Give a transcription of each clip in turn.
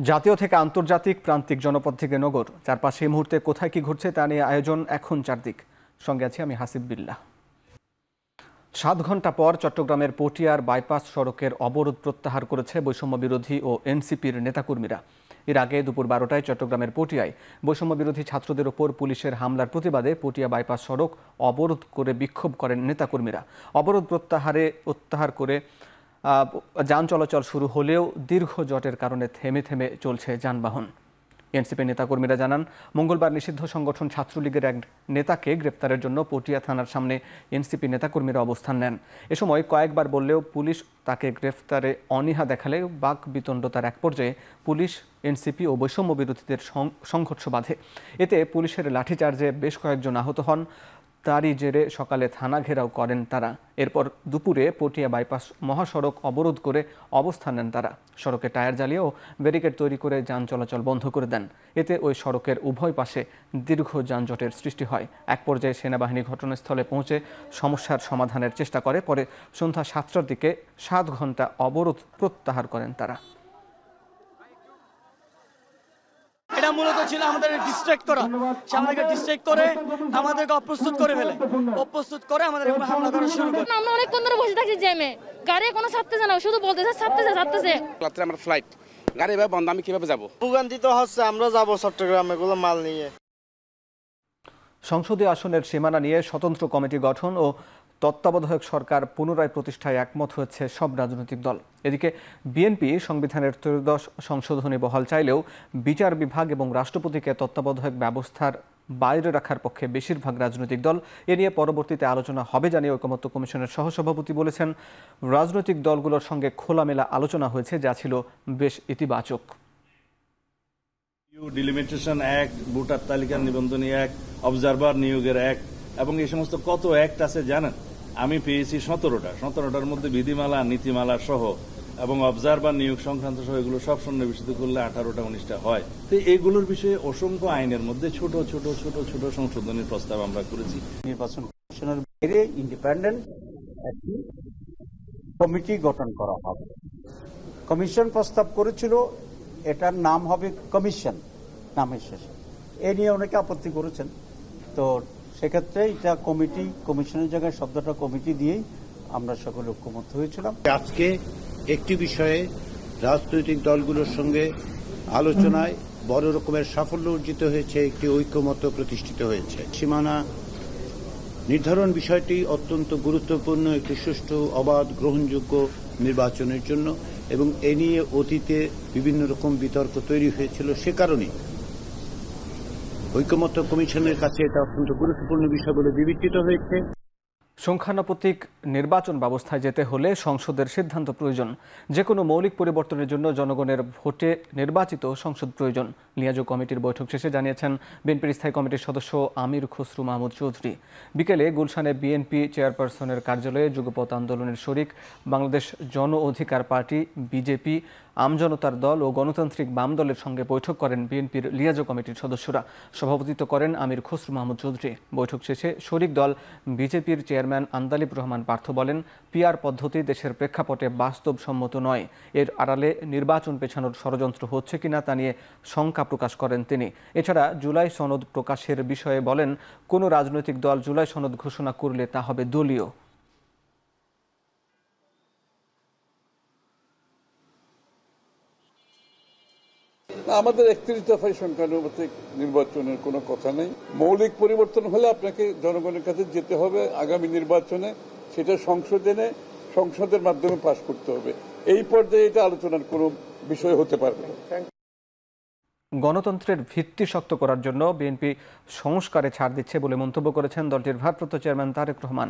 জাতীয় থেকে আন্তর্জাতিক, প্রান্তিক, জনপদ থেকে নগর, চারপাশে এই মুহূর্তে কোথায় কি ঘটছে তা নিয়ে আয়োজন এখন চারদিক। সঙ্গে আছি আমি হাসিব বিল্লাহ। 7 ঘন্টা পর চট্টগ্রামের পটিয়ার বাইপাস সড়কের অবরোধ প্রত্যাহার করেছে বৈষম্য বিরোধী ও এনসিপির নেতাকর্মীরা। এর আগে দুপুর 12টায় চট্টগ্রামের পটিয়ায় বৈষম্য বিরোধী ছাত্রদের ওপর পুলিশের হামলার প্রতিবাদে পটিয়া বাইপাস সড়ক অবরোধ করে বিক্ষোভ করেন নেতাকর্মীরা। অবরোধ প্রত্যাহার করে যান চলাচল শুরু হলেও দীর্ঘ জটের কারণে থেমে থেমে চলছে যানবাহন। এনসিপি নেতাকর্মীরা জানান, মঙ্গলবার নিষিদ্ধ সংগঠন ছাত্রলীগের এক নেতাকে গ্রেপ্তারের জন্য পটিয়া থানার সামনে এনসিপি নেতাকর্মীরা অবস্থান নেন। এ সময় কয়েকবার বললেও পুলিশ তাকে গ্রেফতারে অনীহা দেখালে বাকবিতণ্ডতার এক পর্যায়ে পুলিশ, এনসিপি ও বৈষম্য বিরোধীদের সংঘর্ষ বাধে। এতে পুলিশের লাঠিচার্জে বেশ কয়েকজন আহত হন। তারই জেরে সকালে থানা ঘেরাও করেন তারা। এরপর দুপুরে পটিয়া বাইপাস মহাসড়ক অবরোধ করে অবস্থান নেন তারা। সড়কে টায়ার জ্বালিয়ে ও ব্যারিকেড তৈরি করে যান চলাচল বন্ধ করে দেন। এতে ওই সড়কের উভয় পাশে দীর্ঘ যানজটের সৃষ্টি হয়। এক পর্যায়ে সেনাবাহিনী ঘটনাস্থলে পৌঁছে সমস্যার সমাধানের চেষ্টা করে। পরে সন্ধ্যা 7টার দিকে 7 ঘন্টা অবরোধ প্রত্যাহার করেন তারা। এটা মূলত ছিল আমাদের ডিস্ট্রাক্ট করা। সে আমাদেরকে ডিস্ট্রাক্ট করে আমাদেরকে অপ্রস্তুত করে ফেলে, অপ্রস্তুত করে আমাদের উপর হামলা করা শুরু করে। আমরা অনেকক্ষণ ধরে বসে থাকছি জ্যামে, গাড়ি কোনো ছাড়তেছে না, শুধু বলতেছে ছাড়তেছে। রাত্রে আমার ফ্লাইট, গাড়ি এভাবে বন্ধ, আমি কিভাবে যাব? ভোগান্তিত হচ্ছে, আমরা যাব চট্টগ্রামে গুলো মাল নিয়ে। সংসদীয় আসনের সীমানা নিয়ে স্বতন্ত্র কমিটি গঠন ও তত্ত্বাবধায়ক সরকার পুনরায় প্রতিষ্ঠায় একমত হয়েছে সব রাজনৈতিক দল। এদিকে বিএনপি সংবিধানের 13 সংশোধনী বহাল চাইলেও বিচার বিভাগ এবং রাষ্ট্রপতিকে তত্ত্বাবধায়ক ব্যবস্থার বাইরে রাখার পক্ষে বেশিরভাগ রাজনৈতিক দল। এ নিয়ে পরবর্তীতে আলোচনা হবে জানিয়ে ঐকমত্য কমিশনের সহসভাপতি বলেছেন, রাজনৈতিক দলগুলোর সঙ্গে খোলামেলা আলোচনা হয়েছে, যা ছিল বেশ ইতিবাচক। ডিলিমিটেশন অ্যাক্ট, ভোটার তালিকা নিবন্ধনী অ্যাক্ট, অবজারভার নিয়োগের অ্যাক্ট এবং এই সমস্ত কত অ্যাক্ট আছে জানেন? আমি পেয়েছি 17টার মধ্যে বিধিমালা, নীতিমালা সহ এবং অবজারভার নিয়োগ সংক্রান্ত সহ এগুলো সব সন্নিবেশিত করলে 18টা 19টা হয়। তো এইগুলোর বিষয়ে অসংখ্য আইনের মধ্যে ছোট ছোট সংশোধনের প্রস্তাব আমরা করেছি। নির্বাচন কমিশনের বাইরে ইন্ডিপেন্ডেন্ট একটি কমিটি গঠন করা হবে। কমিশন প্রস্তাব করেছিল এটার নাম হবে কমিশন নামের শেষে। এ নিয়ে অনেকে আপত্তি করেছেন। তো সেক্ষেত্রে এটা কমিশনের জায়গায় শব্দটা কমিটি দিয়েই আমরা সকলে ঐক্যমত হয়েছিলাম। আজকে একটি বিষয়ে রাজনৈতিক দলগুলোর সঙ্গে আলোচনায় বড় রকমের সাফল্য অর্জিত হয়েছে, একটি ঐক্যমত প্রতিষ্ঠিত হয়েছে। সীমানা নির্ধারণ বিষয়টি অত্যন্ত গুরুত্বপূর্ণ একটি সুষ্ঠু, অবাধ, গ্রহণযোগ্য নির্বাচনের জন্য এবং এ নিয়ে অতীতে বিভিন্ন রকম বিতর্ক তৈরি হয়েছিল। সে কারণেই ঐকমত্য কমিশনের কাছে এটা অত্যন্ত গুরুত্বপূর্ণ বিষয় বলে বিবেচিত হয়েছে। সংখ্যানুপাতিক নির্বাচন ব্যবস্থায় যেতে হলে সংসদের সিদ্ধান্ত প্রয়োজন। যে কোনো মৌলিক পরিবর্তনের জন্য জনগণের ভোটে নির্বাচিত সংসদ প্রয়োজন। লিয়াজু কমিটির বৈঠক শেষে জানিয়েছেন বিএনপির স্থায়ী কমিটির সদস্য আমির খসরু মাহমুদ চৌধুরী। বিকেলে গুলশানে বিএনপি চেয়ারপারসনের কার্যালয়ে যুগপৎ আন্দোলনের শরিক বাংলাদেশ জন অধিকার পার্টি, বিজেপি, আমজনতার দল ও গণতান্ত্রিক বাম দলের সঙ্গে বৈঠক করেন বিএনপির লিয়াজু কমিটির সদস্যরা। সভাপতিত্ব করেন আমির খসরু মাহমুদ চৌধুরী। বৈঠক শেষে শরিক দল বিজেপির চেয়ারম্যান আন্দালিব রহমান পার্থ বলেন, পিআর পদ্ধতি দেশের প্রেক্ষাপটে বাস্তবসম্মত নয়। এর আড়ালে নির্বাচন পেছানোর ষড়যন্ত্র হচ্ছে কিনা তা নিয়ে শঙ্কা প্রকাশ করেন তিনি। এছাড়া জুলাই সনদ প্রকাশের বিষয়ে বলেন, কোনো রাজনৈতিক দল জুলাই সনদ ঘোষণা করলে তা হবে দলীয়। আমাদের 31 দফায় সংখ্যানুপাতিক নির্বাচনের কোনো কথা নেই। মৌলিক পরিবর্তন হলে আপনাকে জনগণের কাছে যেতে হবে আগামী নির্বাচনে, সেটা সংসদের মাধ্যমে পাশ করতে হবে। এই পর্যায়ে এটা আলোচনার কোনো বিষয় হতে পারবে না। গণতন্ত্রের ভিত্তি শক্ত করার জন্য বিএনপি সংস্কারে ছাড় দিচ্ছে বলে মন্তব্য করেছেন দলটির ভারপ্রাপ্ত চেয়ারম্যান তারেক রহমান।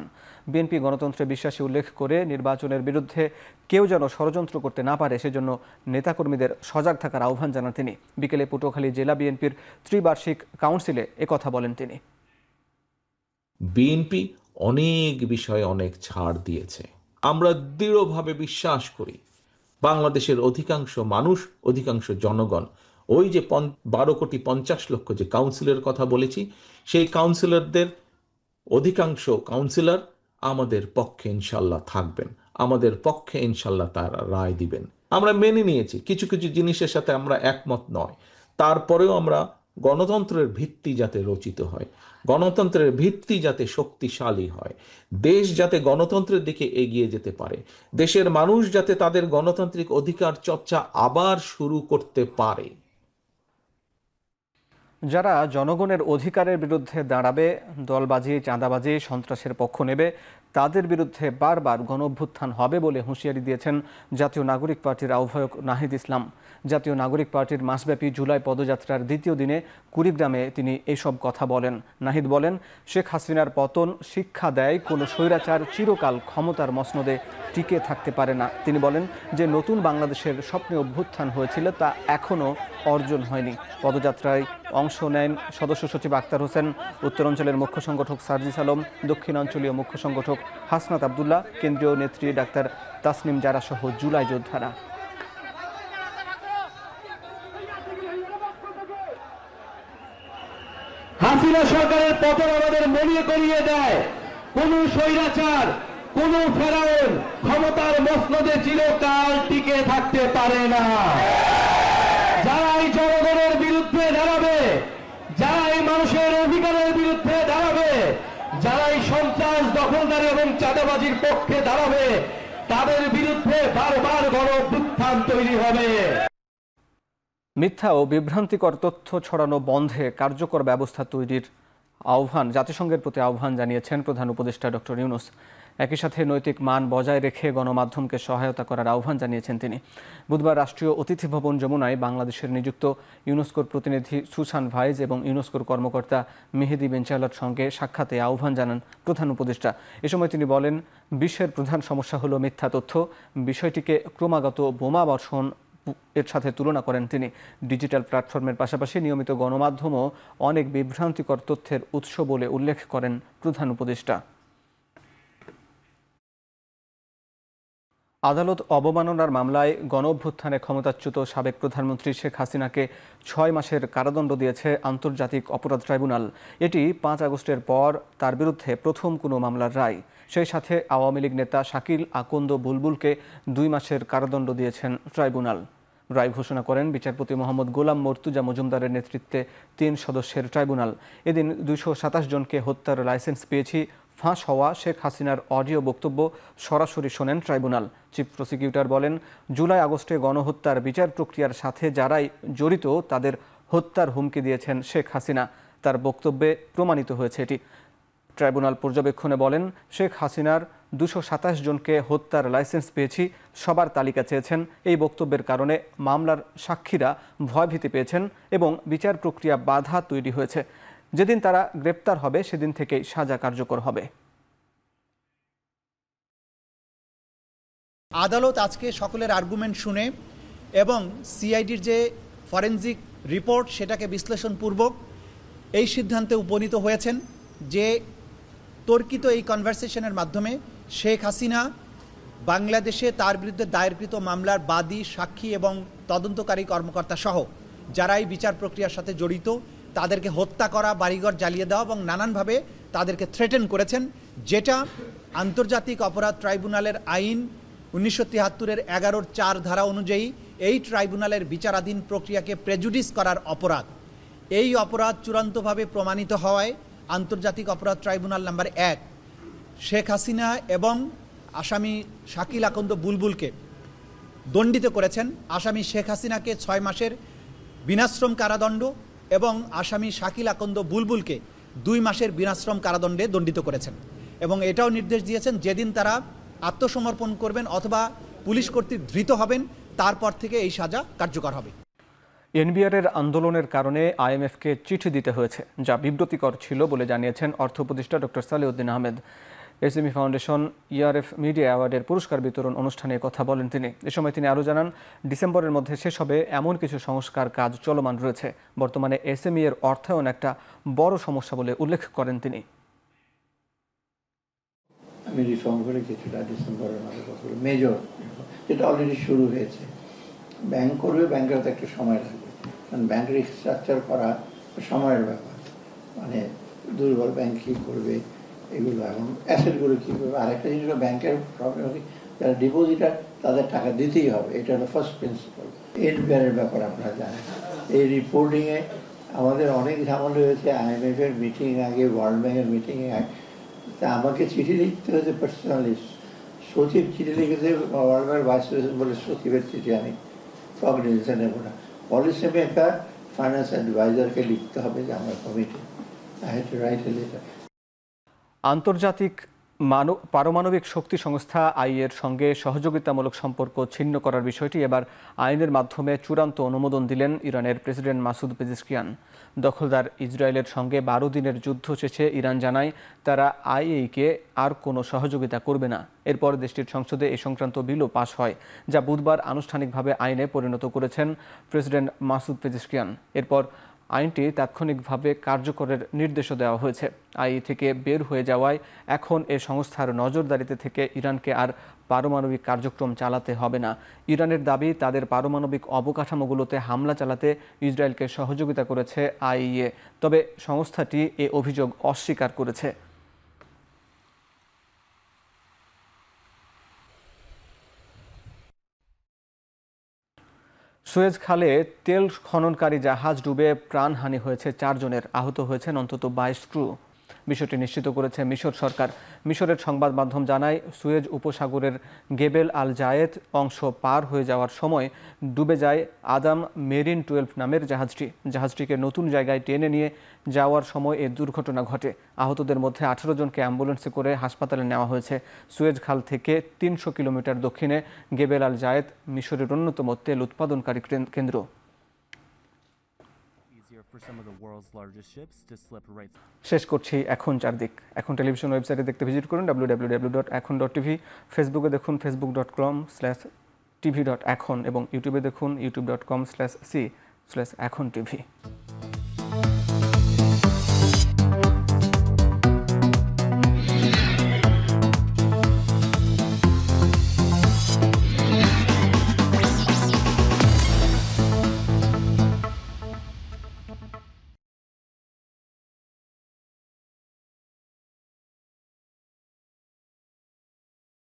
বিএনপি গণতন্ত্রে বিশ্বাসী উল্লেখ করে নির্বাচনের বিরুদ্ধে কেউ যেন ষড়যন্ত্র করতে না পারে সেজন্য নেতাকর্মীদের সজাগ থাকার আহ্বান জানান তিনি। বিকেলে পটুয়াখালী জেলা বিএনপির ত্রিবার্ষিক কাউন্সিলে একথা বলেন তিনি। বিএনপি অনেক বিষয়ে অনেক ছাড় দিয়েছে। আমরা দৃঢ়ভাবে বিশ্বাস করি বাংলাদেশের অধিকাংশ মানুষ, অধিকাংশ জনগণ ওই যে 12,50,00,000 যে কাউন্সিলর কথা বলেছি, সেই কাউন্সিলরদের অধিকাংশ কাউন্সিলর আমাদের পক্ষে ইনশাল্লাহ থাকবেন, আমাদের পক্ষে ইনশাল্লাহ তারা রায় দিবেন। আমরা মেনে নিয়েছি, কিছু কিছু জিনিসের সাথে আমরা একমত নয়, তারপরেও আমরা গণতন্ত্রের ভিত্তি যাতে রচিত হয়, গণতন্ত্রের ভিত্তি যাতে শক্তিশালী হয়, দেশ যাতে গণতন্ত্রের দিকে এগিয়ে যেতে পারে, দেশের মানুষ যাতে তাদের গণতান্ত্রিক অধিকার চর্চা আবার শুরু করতে পারে। যারা জনগণের অধিকারের বিরুদ্ধে দাঁড়াবে, দলবাজি, চাঁদাবাজি, সন্ত্রাসের পক্ষ নেবে, তাদের বিরুদ্ধে বারবার গণঅভ্যুত্থান হবে বলে হুঁশিয়ারি দিয়েছেন জাতীয় নাগরিক পার্টির আহ্বায়ক নাহিদ ইসলাম। জাতীয় নাগরিক পার্টির মাসব্যাপী জুলাই পদযাত্রার দ্বিতীয় দিনে কুড়িগ্রামে তিনি এসব কথা বলেন। নাহিদ বলেন, শেখ হাসিনার পতন শিক্ষা দেয় কোনো স্বৈরাচার চিরকাল ক্ষমতার মসনদে টিকে থাকতে পারে না। তিনি বলেন যে নতুন বাংলাদেশের স্বপ্নে অভ্যুত্থান হয়েছিল তা এখনও অর্জন হয়নি। পদযাত্রায় অংশ নেন সদস্য সচিব আক্তার হোসেন, উত্তরাঞ্চলের মুখ্য সংগঠক সার্জিস আলম, দক্ষিণাঞ্চলীয় মুখ্য সংগঠক হাসনাত আবদুল্লাহ, কেন্দ্রীয় নেত্রী ডাক্তার তাসনিম জারা সহ জুলাই যোদ্ধারা। হাসিনা সরকারের পতন আমাদের মনে করিয়ে দেয় কোন স্বৈরাচার, কোন ফেরাউন ক্ষমতার মসনদে চিরকাল টিকে থাকতে পারে না। যারা এই জনগণের বিরুদ্ধে দাঁড়াবে, যারা এই মানুষের অধিকারের বিরুদ্ধে দাঁড়াবে, যারা এই সন্ত্রাস, দখলদারি এবং চাঁদাবাজির পক্ষে দাঁড়াবে, তাদের বিরুদ্ধে বারবার গণঅভ্যুত্থান তৈরি হবে। মিথ্যা ও বিভ্রান্তিকর তথ্য ছড়ানো বন্ধে কার্যকর ব্যবস্থা তৈরির আহ্বান জাতিসংঘের প্রতি আহ্বান জানিয়েছেন প্রধান উপদেষ্টা ডক্টর ইউনূস। একই সাথে নৈতিক মান বজায় রেখে গণমাধ্যমকে সহায়তা করার আহ্বান জানিয়েছেন তিনি। বুধবার রাষ্ট্রীয় অতিথি ভবন যমুনায় বাংলাদেশের নিযুক্ত ইউনেস্কোর প্রতিনিধি সুসান ভাইজ এবং ইউনেস্কোর কর্মকর্তা মেহেদি বেঞ্চালার সঙ্গে সাক্ষাতে আহ্বান জানান প্রধান উপদেষ্টা। এ সময় তিনি বলেন, বিশ্বের প্রধান সমস্যা হলো মিথ্যা তথ্য। বিষয়টিকে ক্রমাগত বোমা বর্ষণ এর সাথে তুলনা করেন তিনি। ডিজিটাল প্ল্যাটফর্মের পাশাপাশি নিয়মিত গণমাধ্যমও অনেক বিভ্রান্তিকর তথ্যের উৎস বলে উল্লেখ করেন প্রধান উপদেষ্টা। আদালত অবমাননার মামলায় গণঅভ্যুত্থানে ক্ষমতাচ্যুত সাবেক প্রধানমন্ত্রী শেখ হাসিনাকে 6 মাসের কারাদণ্ড দিয়েছে আন্তর্জাতিক অপরাধ ট্রাইব্যুনাল। এটি 5 আগস্টের পর তার বিরুদ্ধে প্রথম কোনো মামলার রায়। সেই সাথে আওয়ামী লীগ নেতা শাকিল আকন্দ বুলবুলকে 2 মাসের কারাদণ্ড দিয়েছেন ট্রাইব্যুনাল। রায় ঘোষণা করেন বিচারপতি মোহাম্মদ গোলাম মর্তুজা মজুমদারের নেতৃত্বে 3 সদস্যের ট্রাইব্যুনাল। এদিন 227 জনকে হত্যার লাইসেন্স পেয়েছি ফাঁস হওয়া শেখ হাসিনার অডিও বক্তব্য সরাসরি শোনেন ট্রাইব্যুনাল। চিফ প্রসিকিউটর বলেন, জুলাই আগস্টে গণহত্যার বিচার প্রক্রিয়ার সাথে যারাই জড়িত তাদের হত্যার হুমকি দিয়েছেন শেখ হাসিনা। তার বক্তব্যে প্রমাণিত হয়েছে এটি। ট্রাইব্যুনাল পর্যবেক্ষণে বলেন, শেখ হাসিনার 227 জনকে হত্যার লাইসেন্স পেয়েছি, সবার তালিকা চেয়েছেন। এই বক্তব্যের কারণে মামলার সাক্ষীরা ভয়ভীতি পেয়েছেন এবং বিচার প্রক্রিয়া বাধা তৈরি হয়েছে। যেদিন তারা গ্রেপ্তার হবে সেদিন থেকেই সাজা কার্যকর হবে। আদালত আজকে সকলের আর্গুমেন্ট শুনে এবং সিআইডির যে ফরেনজিক রিপোর্ট সেটাকে বিশ্লেষণপূর্বক এই সিদ্ধান্তে উপনীত হয়েছেন যে তর্কিত এই কনভারসেশনের মাধ্যমে শেখ হাসিনা বাংলাদেশে তার বিরুদ্ধে দায়েরকৃত মামলার বাদী, সাক্ষী এবং তদন্তকারী কর্মকর্তা সহ যারাই বিচার প্রক্রিয়ার সাথে জড়িত তাদেরকে হত্যা করা, বাড়িঘর জ্বালিয়ে দেওয়া এবং নানানভাবে তাদেরকে থ্রেটেন করেছেন, যেটা আন্তর্জাতিক অপরাধ ট্রাইব্যুনালের আইন 1973-এর 11-4 ধারা অনুযায়ী এই ট্রাইব্যুনালের বিচারাধীন প্রক্রিয়াকে প্রেজুডিস করার অপরাধ। এই অপরাধ চূড়ান্তভাবে প্রমাণিত হওয়ায় আন্তর্জাতিক অপরাধ ট্রাইব্যুনাল নাম্বার 1 শেখ হাসিনা এবং আসামি শাকিল আকন্দ বুলবুলকে দণ্ডিত করেছেন। আসামি শেখ হাসিনাকে 6 মাসের বিনাশ্রম কারাদণ্ড এবং আসামি শাকিল আকন্দ বুলবুলকে 2 মাসের বিনাশ্রম কারাদণ্ডে দণ্ডিত করেছেন এবং এটাও নির্দেশ দিয়েছেন যেদিন তারা আত্মসমর্পণ করবেন অথবা পুলিশ কর্তৃক ধৃত হবেন তারপর থেকে এই সাজা কার্যকর হবে। এনবিআরের আন্দোলনের কারণে আইএমএফকে চিঠি দিতে হয়েছে, যা বিব্রতিকর ছিল বলে জানিয়েছেন অর্থ উপদেষ্টা doctor Salehuddin Ahmed. SME foundation ERF media অ্যাওয়ার্ডের পুরস্কার বিতরণ অনুষ্ঠানে কথা বলেন তিনি। এ সময় তিনি আরও জানান, ডিসেম্বরের মধ্যে শেষ হবে এমন কিছু সংস্কার কাজ চলমান রয়েছে। বর্তমানে এসএমই এর অর্থায়ন একটা বড় সমস্যা বলে উল্লেখ করেন তিনি। আমি রিফর্ম করে কিছুটা ডিসেম্বরের মাঝে কতগুলো মেজর যেটা অলরেডি শুরু হয়েছে। ব্যাংক করবে, ব্যাংকের তো একটু সময় লাগবে, কারণ ব্যাংক রিস্ট্রাকচার করা সময়ের ব্যাপার। মানে দুর্বল ব্যাংক কী করবে এগুলো, এবং অ্যাসেটগুলো কী করবে। আরেকটা জিনিস ব্যাংকের প্রবলেম, যারা ডিপোজিটার তাদের টাকা দিতেই হবে, এটা হলো ফার্স্ট প্রিন্সিপাল। এনপিআরের ব্যাপার আপনারা জানেন, এই রিপোর্টিংয়ে আমাদের অনেক ঝামেলা হয়েছে। IMF এর মিটিং আগে, ওয়ার্ল্ড ব্যাংকের মিটিং আগে, তা আমাকে চিঠি লিখতে হয়েছে পার্সোনালি। সচিব চিঠি লিখেছে, ওয়ার্ল্ড ব্যাংক ভাইস প্রেসিডেন্ট বলে সচিবের চিঠি আমি কগনিজেন্স নেব না। পলিসি মেকার, ফাইন্যান্স অ্যাডভাইজারকে লিখতে হবে যে আমার committee, I had to write a letter. আন্তর্জাতিক পারমাণবিক শক্তি সংস্থা এর সঙ্গে সহযোগিতামূলক সম্পর্ক ছিন্ন করার বিষয়টি এবার আইনের মাধ্যমে চূড়ান্ত অনুমোদন দিলেন ইরানের প্রেসিডেন্ট মাসুদ পেজেশকিয়ান। দখলদার ইসরায়েলের সঙ্গে 12 দিনের যুদ্ধ শেষে ইরান জানায় তারা IAEA-কে আর কোনো সহযোগিতা করবে না। এরপর দেশটির সংসদে এ সংক্রান্ত বিলও পাশ হয়, যা বুধবার আনুষ্ঠানিকভাবে আইনে পরিণত করেছেন প্রেসিডেন্ট মাসুদ পেজেশকিয়ান। এরপর আইনটি তাৎক্ষণিকভাবে কার্যকরের নির্দেশও দেওয়া হয়েছে। IAEA থেকে বের হয়ে যাওয়ায় এখন এ সংস্থার নজরদারিতে থেকে ইরানকে আর পারমাণবিক কার্যক্রম চালাতে হবে না। ইরানের দাবি, তাদের পারমাণবিক অবকাঠামোগুলোতে হামলা চালাতে ইসরায়েলকে সহযোগিতা করেছে IAEA, তবে সংস্থাটি এ অভিযোগ অস্বীকার করেছে। সুয়েজ খালে তেল খননকারী জাহাজ ডুবে প্রাণহানি হয়েছে 4 জনের, আহত হয়েছেন অন্তত 22 ক্রু। বিষয়টি নিশ্চিত করেছে মিশর সরকার। মিশরের সংবাদ মাধ্যম জানায়, সুয়েজ উপসাগরের গেবেল আল জায়েদ অংশ পার হয়ে যাওয়ার সময় ডুবে যায় আদাম মেরিন 12 নামের জাহাজটি। জাহাজটিকে নতুন জায়গায় টেনে নিয়ে যাওয়ার সময় এ দুর্ঘটনা ঘটে। আহতদের মধ্যে 18 জনকে অ্যাম্বুলেন্সে করে হাসপাতালে নেওয়া হয়েছে। সুয়েজ খাল থেকে 300 কিলোমিটার দক্ষিণে গেবেল আল জায়েদ মিশরের অন্যতম তেল উৎপাদনকারী কেন্দ্র। শেষ করছি এখন চারদিক। এখন টেলিভিশন ওয়েবসাইটে দেখতে ভিজিট করুন www.ekhon.tv, ফেসবুকে দেখুন facebook.com/tv.ekhon এবং ইউটিউবে দেখুন youtube.com/c/ekhon tv।